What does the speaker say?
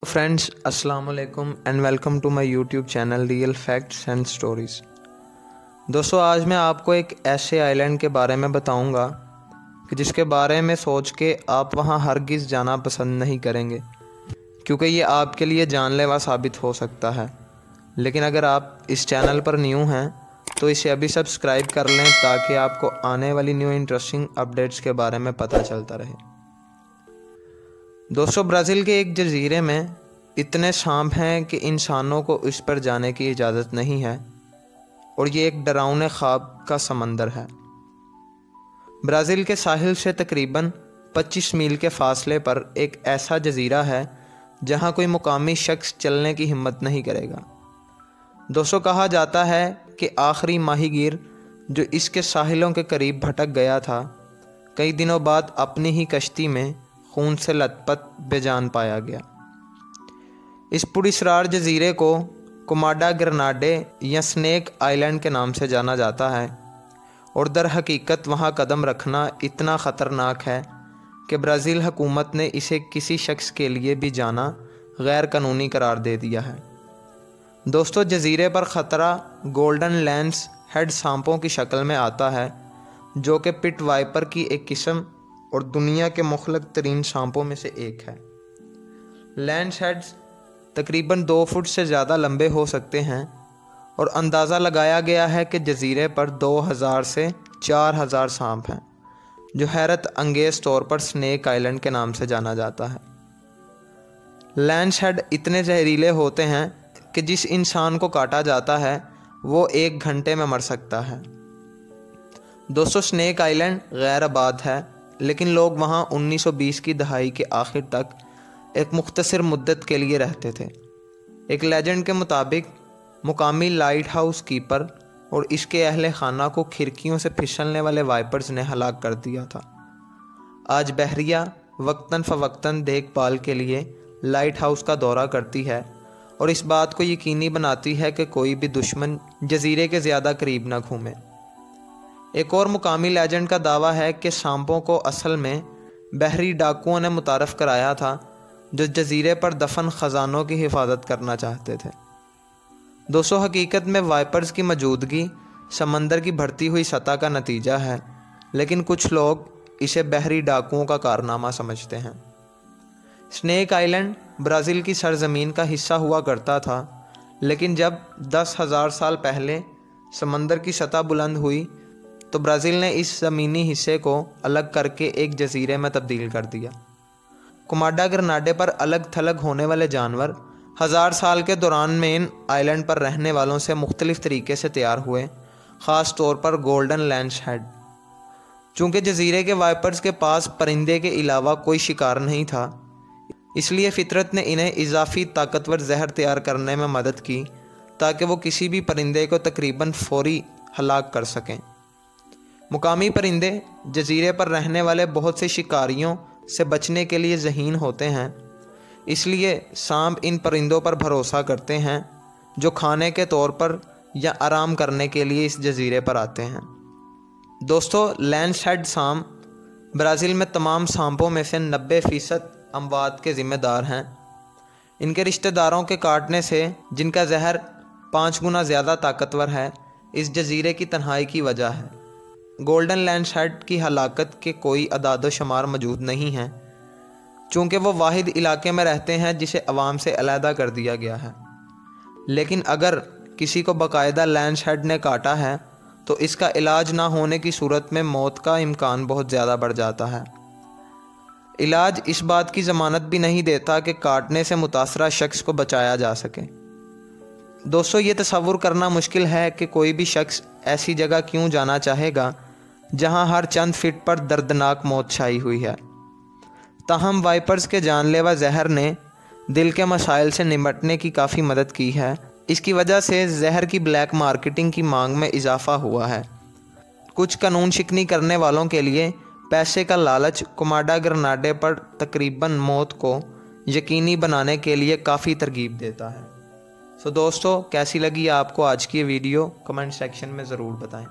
Friends, अस्सलाम वालेकुम and welcome to my YouTube channel real facts and stories. दोस्तों, आज मैं आपको एक ऐसे आइलैंड के बारे में बताऊंगा कि जिसके बारे में सोच के आप वहां हरगिज़ जाना पसंद नहीं करेंगे, क्योंकि ये आपके लिए जानलेवा साबित हो सकता है। लेकिन अगर आप इस चैनल पर न्यू हैं तो इसे अभी सब्सक्राइब कर लें ताकि आपको आने वाली न्यू इंटरेस्टिंग अपडेट्स के बारे में पता चलता रहे। दोस्तों, ब्राज़ील के एक जजीरे में इतने सांप हैं कि इंसानों को इस पर जाने की इजाज़त नहीं है और ये एक डरावने ख्वाब का समंदर है। ब्राज़ील के साहिल से तकरीबन 25 मील के फासले पर एक ऐसा जजीरा है जहां कोई मुकामी शख्स चलने की हिम्मत नहीं करेगा। दोस्तों, कहा जाता है कि आखिरी माहीगीर जो इसके साहिलों के करीब भटक गया था, कई दिनों बाद अपनी ही कश्ती में खून से लथपथ बेजान पाया गया। इस पुरस्रार जजीरे को कोमाडा ग्रेनाडे या स्नेक आइलैंड के नाम से जाना जाता है और दर हकीकत वहाँ कदम रखना इतना ख़तरनाक है कि ब्राज़ील हुकूमत ने इसे किसी शख्स के लिए भी जाना गैर कानूनी करार दे दिया है। दोस्तों, जजीरे पर ख़तरा गोल्डन लैंस हेड सांपों की शक्ल में आता है, जो कि पिट वाइपर की एक किस्म और दुनिया के मुखलक तरीन सांपों में से एक है। लैंस हेड्स तकरीबन 2 फुट से ज़्यादा लंबे हो सकते हैं और अंदाज़ा लगाया गया है कि जजीरे पर 2000 से 4000 सांप हैं, जो हैरत अंगेज़ तौर पर स्नेक आइलैंड के नाम से जाना जाता है। लैंस हेड इतने जहरीले होते हैं कि जिस इंसान को काटा जाता है वो 1 घंटे में मर सकता है। दोस्तों, स्नेक आइलैंड गैर आबाद है, लेकिन लोग वहाँ 1920 की दहाई के आखिर तक एक मुख्तसर मुद्दत के लिए रहते थे। एक लेजेंड के मुताबिक मुकामी लाइट हाउस कीपर और इसके अहले खाना को खिड़कियों से फिसलने वाले वाइपर्स ने हलाक कर दिया था। आज बहरिया वक्तन फ़वक्तन देखभाल के लिए लाइट हाउस का दौरा करती है और इस बात को यकीनी बनाती है कि कोई भी दुश्मन जजीरे के ज़्यादा करीब ना घूमे। एक और मुकामी लेजेंड का दावा है कि सांपों को असल में बहरी डाकुओं ने मुतारफ़ कराया था, जो जजीरे पर दफन ख़जानों की हिफाजत करना चाहते थे। दोस्तों, हकीकत में वाइपर्स की मौजूदगी समंदर की बढ़ती हुई सतह का नतीजा है, लेकिन कुछ लोग इसे बहरी डाकुओं का कारनामा समझते हैं। स्नेक आइलैंड ब्राज़ील की सरजमीन का हिस्सा हुआ करता था, लेकिन जब 10,000 साल पहले समंदर की सतह बुलंद हुई तो ब्राज़ील ने इस ज़मीनी हिस्से को अलग करके एक जजीरे में तब्दील कर दिया। कोमाडा ग्रेनाडे पर अलग थलग होने वाले जानवर 1000 साल के दौरान मेन आइलैंड पर रहने वालों से मुख्तलिफ तरीके से तैयार हुए, ख़ास तौर पर गोल्डन लैंस हेड। चूँकि जजीरे के वाइपर्स के पास परिंदे के अलावा कोई शिकार नहीं था, इसलिए फितरत ने इन्हें इजाफी ताकतवर जहर तैयार करने में मदद की ताकि वो किसी भी परिंदे को तकरीबन फौरी हलाक कर सकें। मुकामी परिंदे जजीरे पर रहने वाले बहुत से शिकारियों से बचने के लिए ज़हीन होते हैं, इसलिए सांप इन परिंदों पर भरोसा करते हैं जो खाने के तौर पर या आराम करने के लिए इस जजीरे पर आते हैं। दोस्तों, लैंस हेड सांप ब्राज़ील में तमाम सांपों में से 90% अमवात के ज़िम्मेदार हैं। इनके रिश्तेदारों के काटने से, जिनका जहर 5 गुना ज़्यादा ताकतवर है, इस जजीरे की तन्हाई की वजह है। गोल्डन लैंस हेड की हलाकत के कोई अदाद शुमार मौजूद नहीं हैं, चूँकि वो वाहिद इलाके में रहते हैं जिसे अवाम से अलहदा कर दिया गया है। लेकिन अगर किसी को बाकायदा लैंस हेड ने काटा है तो इसका इलाज ना होने की सूरत में मौत का इम्कान बहुत ज़्यादा बढ़ जाता है। इलाज इस बात की ज़मानत भी नहीं देता कि काटने से मुतासरा शख्स को बचाया जा सके। दोस्तों, ये तसव्वुर करना मुश्किल है कि कोई भी शख्स ऐसी जगह क्यों जाना चाहेगा जहां हर चंद फीट पर दर्दनाक मौत छाई हुई है। ताहम वाइपर्स के जानलेवा जहर ने दिल के मसाइल से निपटने की काफ़ी मदद की है। इसकी वजह से जहर की ब्लैक मार्केटिंग की मांग में इजाफा हुआ है। कुछ कानून शिकनी करने वालों के लिए पैसे का लालच कोमाडा ग्रेनाडे पर तकरीबन मौत को यकीनी बनाने के लिए काफ़ी तरगीब देता है। दोस्तों, कैसी लगी आपको आज की वीडियो? कमेंट सेक्शन में ज़रूर बताएं।